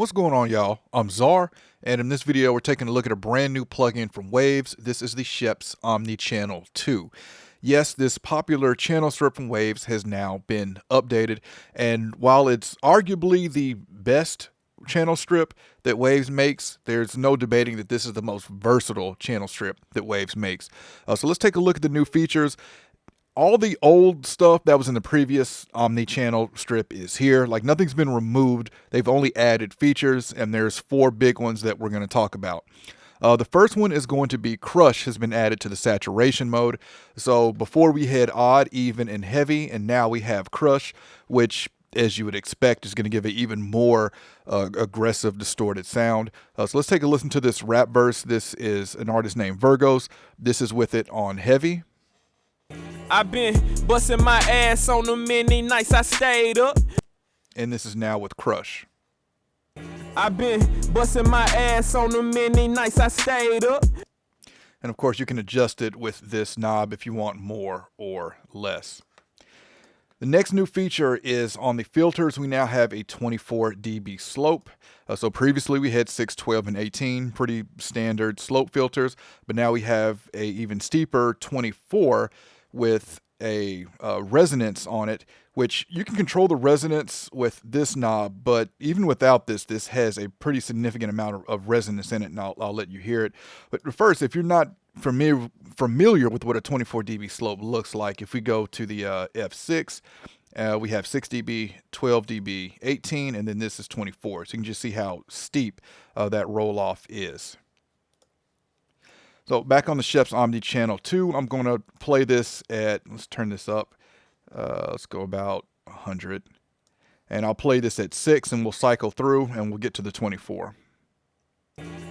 What's going on, y'all? I'm Czar, and in this video we're taking a look at a brand new plugin from Waves. This is the Scheps Omni Channel 2. Yes, this popular channel strip from Waves has now been updated, and while it's arguably the best channel strip that Waves makes, there's no debating that this is the most versatile channel strip that Waves makes. So let's take a look at the new features. All the old stuff that was in the previous omni-channel strip is here. Like, nothing's been removed. They've only added features, and there's 4 big ones that we're going to talk about. The first one is going to be Crush has been added to the saturation mode. So before we had odd, even, and heavy, and now we have Crush, which, as you would expect, is going to give it even more aggressive, distorted sound. So let's take a listen to this rap verse. This is an artist named Virgos. This is with it on heavy. I've been busting my ass on the many nights I stayed up. And this is now with Crush. I've been busting my ass on the many nights I stayed up. And of course, you can adjust it with this knob if you want more or less. The next new feature is on the filters. We now have a 24 dB slope. So previously we had 6, 12, and 18, pretty standard slope filters, but now we have a even steeper 24 with a resonance on it, which you can control the resonance with this knob, but even without this, this has a pretty significant amount of resonance in it, and I'll let you hear it. But first, if you're not familiar with what a 24 dB slope looks like, if we go to the F6, we have 6 dB, 12 dB, 18, and then this is 24. So you can just see how steep that roll off is. So back on the Scheps Omni Channel 2, I'm going to play this at, let's turn this up. Let's go about 100. And I'll play this at 6, and we'll cycle through, and we'll get to the 24.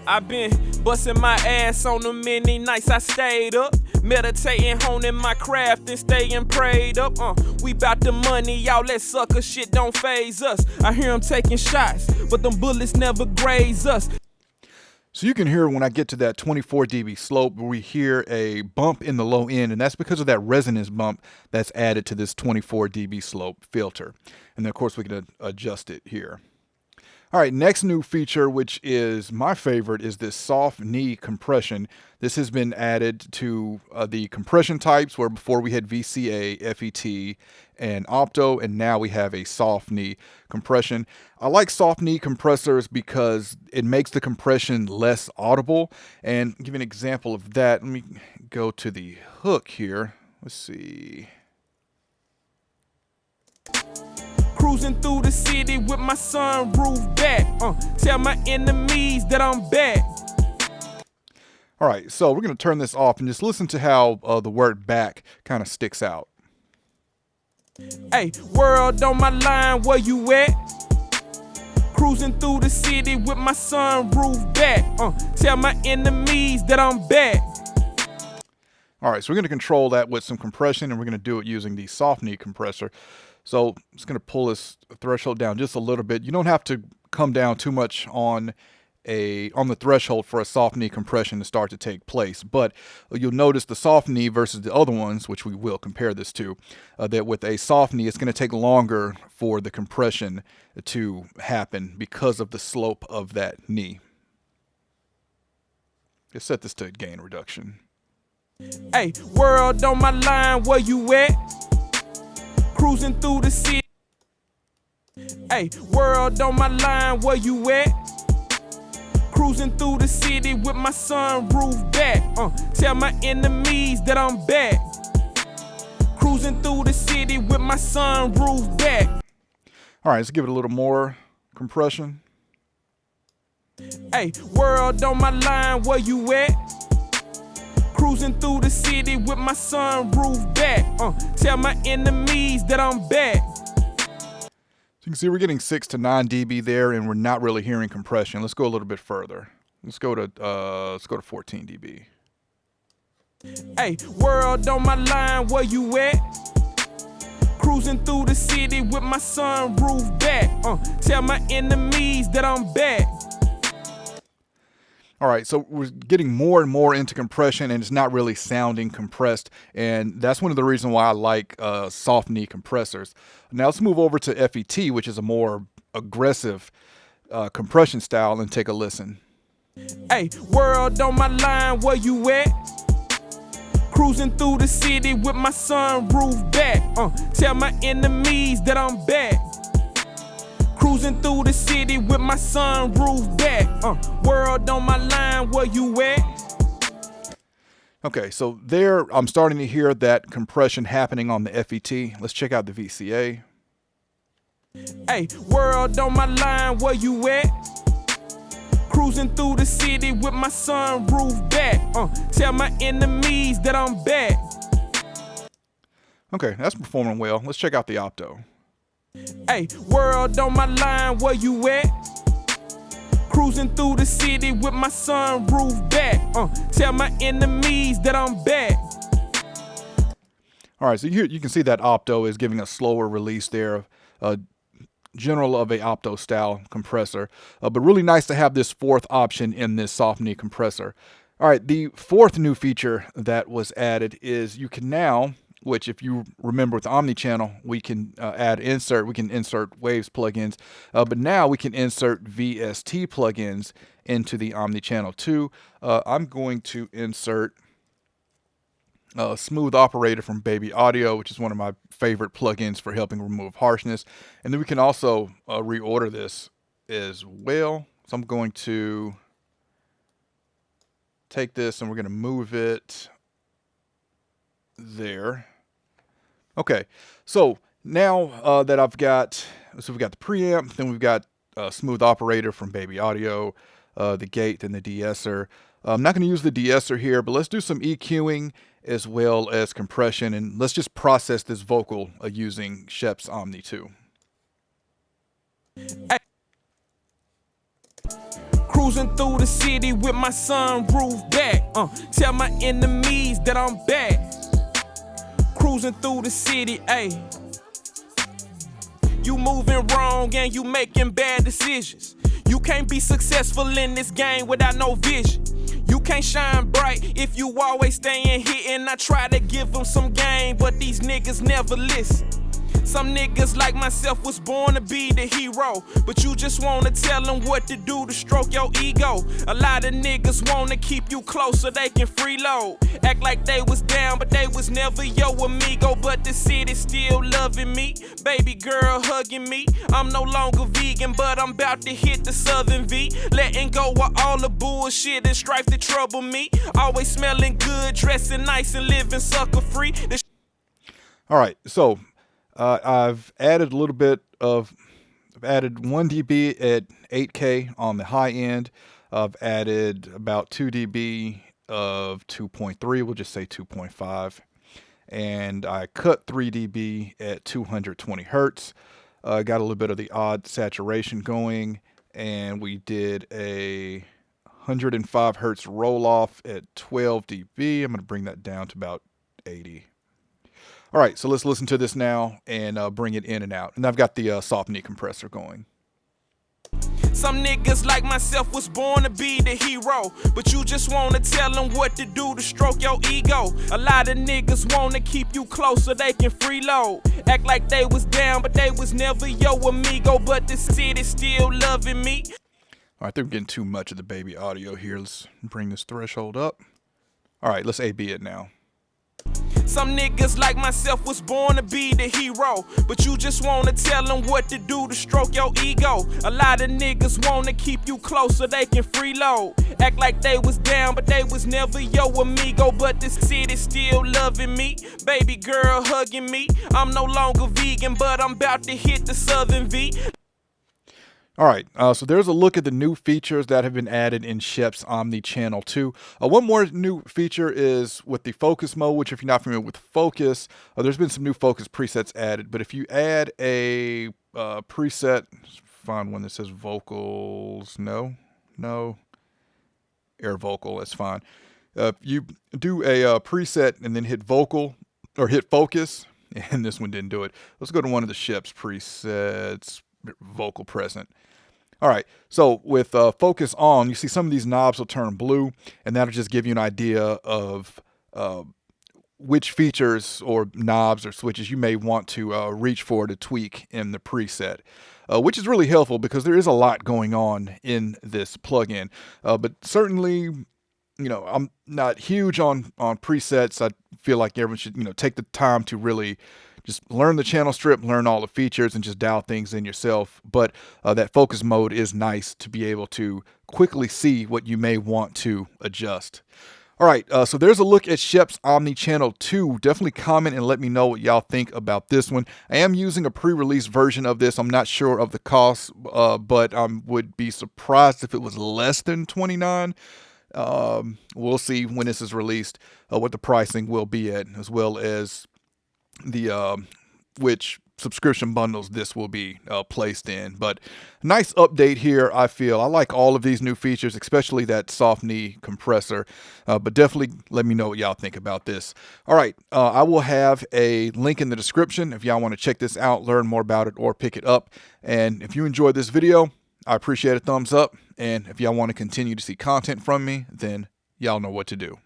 I've been busting my ass on the many nights I stayed up, meditating, honing my craft, and staying prayed up. We bout the money, y'all that sucker shit don't phase us. I hear them taking shots, but them bullets never graze us. So you can hear when I get to that 24 dB slope, we hear a bump in the low end, and that's because of that resonance bump that's added to this 24 dB slope filter. And then of course we can adjust it here. All right, next new feature, which is my favorite, is this soft knee compression. This has been added to the compression types, where before we had VCA, FET, and Opto, and now we have a soft knee compression. I like soft knee compressors because it makes the compression less audible. And give you an example of that. Let me go to the hook here. Let's see. Cruising through the city with my sunroof back. Tell my enemies that I'm back. All right, so we're going to turn this off and just listen to how the word back kind of sticks out. Hey, world on my line, where you at? Cruising through the city with my sunroof back. Tell my enemies that I'm back. All right, so we're going to control that with some compression, and we're going to do it using the soft knee compressor. So I'm just going to pull this threshold down just a little bit. You don't have to come down too much on the threshold for a soft knee compression to start to take place. But you'll notice the soft knee versus the other ones, which we will compare this to, that with a soft knee, it's going to take longer for the compression to happen because of the slope of that knee. Let's set this to gain reduction. Hey, world on my line, where you at? Cruising through the city. Hey, world on my line, where you at? Cruising through the city with my sunroof back. Tell my enemies that I'm back. Cruising through the city with my sunroof back. All right, let's give it a little more compression. Hey, world on my line, where you at? Cruising through the city with my sunroof back. Tell my enemies that I'm back. So you can see we're getting 6 to 9 dB there, and we're not really hearing compression. Let's go a little bit further. Let's go to 14 dB. Hey, world on my line, where you at? Cruising through the city with my sunroof back. Tell my enemies that I'm back. All right, so we're getting more and more into compression, and it's not really sounding compressed, and that's one of the reasons why I like soft knee compressors. Now let's move over to FET, which is a more aggressive compression style and take a listen. Hey, world on my line, where you at? Cruising through the city with my sunroof back. Tell my enemies that I'm back. Cruising through the city with my sunroof back. World on my line, where you at? Okay, so there I'm starting to hear that compression happening on the FET. Let's check out the VCA. Hey, world on my line, where you at? Cruising through the city with my sunroof back. Tell my enemies that I'm back. Okay, that's performing well. Let's check out the opto. Hey, world on my line, where you at? Cruising through the city with my sunroof back. Tell my enemies that I'm back. All right, so you can see that opto is giving a slower release there, general of a opto style compressor, but really nice to have this fourth option in this Scheps Omni compressor. All right, the fourth new feature that was added is you can now, which if you remember with the Omni Channel, we can we can insert Waves plugins, but now we can insert VST plugins into the Omni Channel 2. I'm going to insert Smooth Operator from Baby Audio, which is one of my favorite plugins for helping remove harshness. And then we can also reorder this as well. So I'm going to take this and we're going to move it there. Okay, so now that I've got, so we've got the preamp, then we've got Smooth Operator from Baby Audio, the gate, and the de-esser. I'm not going to use the de-esser here, but let's do some EQing as well as compression, and let's just process this vocal using Scheps Omni 2. Cruising through the city with my sunroof back. Tell my enemies that I'm back. Cruising through the city, ayy. You moving wrong and you making bad decisions. You can't be successful in this game without no vision. You can't shine bright if you always staying hitting. I try to give them some game, but these niggas never listen. Some niggas like myself was born to be the hero, but you just wanna tell them what to do to stroke your ego. A lot of niggas wanna keep you close so they can freeload. Act like they was down, but they was never your amigo. But the city still loving me, baby girl hugging me. I'm no longer vegan, but I'm about to hit the Southern V. Letting go of all the bullshit and strife that trouble me. Always smelling good, dressing nice, and living sucker free. All right, so I've added a little bit of, I've added 1 dB at 8K on the high end. I've added about 2 dB of 2.3, we'll just say 2.5. And I cut 3 dB at 220 Hertz. Got a little bit of the odd saturation going. And we did a 105 Hertz roll off at 12 dB. I'm going to bring that down to about 80. All right, so let's listen to this now and bring it in and out. And I've got the Scheps Omni compressor going. Some niggas like myself was born to be the hero, but you just wanna tell them what to do to stroke your ego. A lot of niggas wanna keep you close so they can freeload. Act like they was down, but they was never your amigo. But the city still loving me. All right, they're getting too much of the Baby Audio here. Let's bring this threshold up. All right, let's A/B it now. Some niggas like myself was born to be the hero, but you just wanna tell them what to do to stroke your ego. A lot of niggas wanna keep you close so they can freeload. Act like they was down, but they was never your amigo. But the city still loving me, baby girl hugging me. I'm no longer vegan, but I'm about to hit the Southern V. All right, so there's a look at the new features that have been added in Scheps Omni Channel 2. One more new feature is with the focus mode, which if you're not familiar with focus, there's been some new focus presets added. But if you add a preset, find one that says vocals, no, air vocal, that's fine. If you do a preset and then hit vocal or hit focus, and this one didn't do it. Let's go to one of the Scheps presets, vocal present. All right, so with focus on, you see some of these knobs will turn blue, and that'll just give you an idea of which features or knobs or switches you may want to reach for to tweak in the preset, which is really helpful because there is a lot going on in this plugin. But certainly, I'm not huge on presets. I feel like everyone should, take the time to really just learn the channel strip, learn all the features, and just dial things in yourself. But that focus mode is nice to be able to quickly see what you may want to adjust. All right, so there's a look at Scheps Omni Channel 2. Definitely comment and let me know what y'all think about this one. I am using a pre-release version of this. I'm not sure of the cost, but I would be surprised if it was less than $29. We'll see when this is released what the pricing will be at, as well as the which subscription bundles this will be placed in. But nice update here. I feel I like all of these new features, especially that soft knee compressor. But definitely let me know what y'all think about this. All right, I will have a link in the description if y'all want to check this out, learn more about it, or pick it up. And if you enjoyed this video, I appreciate a thumbs up. And if y'all want to continue to see content from me, then y'all know what to do.